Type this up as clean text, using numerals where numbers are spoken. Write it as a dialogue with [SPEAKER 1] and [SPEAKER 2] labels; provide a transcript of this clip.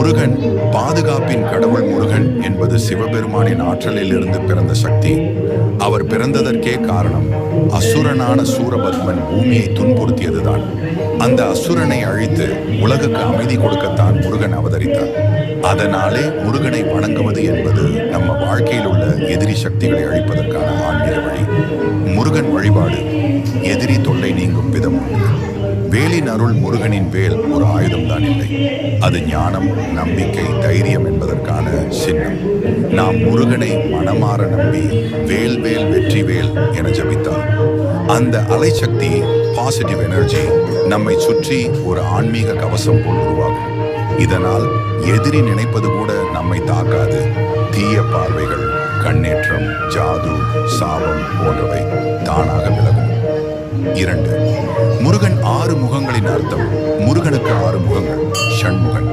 [SPEAKER 1] முருகன் பாதுகாப்பின் கடவுள். முருகன் என்பது சிவபெருமானின் ஆற்றலில் இருந்து பிறந்த சக்தி. அவர் பிறந்ததற்கே காரணம் அசுரனான சூரபத்மன் பூமியை துன்புறுத்தியதுதான். அந்த அசுரனை அழித்து உலகுக்கு அமைதி கொடுக்கத்தான் முருகன் அவதரித்தார். அதனாலே முருகனை வணங்குவது என்பது நம்ம வாழ்க்கையில் உள்ள எதிரி சக்திகளை அழிப்பதற்கான ஆன்மீக வழி. முருகன் வழிபாடு எதிரி தொல்லை நீங்கும் விதம் உண்டு. வேலின் அருள். முருகனின் வேல் ஒரு ஆயுதம்தான் இல்லை, அது ஞானம், நம்பிக்கை, தைரியம் என்பதற்கான சின்னம். நாம் முருகனை மனமாற நம்பி வேல் வேல் வெற்றி வேல் என ஜபித்தால் அந்த அலைசக்தி, பாசிட்டிவ் எனர்ஜி நம்மை சுற்றி ஒரு ஆன்மீக கவசம் போல் உருவாகும். இதனால் எதிரி நினைப்பது கூட நம்மை தாக்காது. தீய பார்வைகள், கண்ணேற்றம், ஜாது, சாபம் போன்றவை தானாக விலகும். 2. முருகன் 6 முகங்களின் அர்த்தம். முருகனுக்கு 6 முகங்கள். ஷண்முகன்.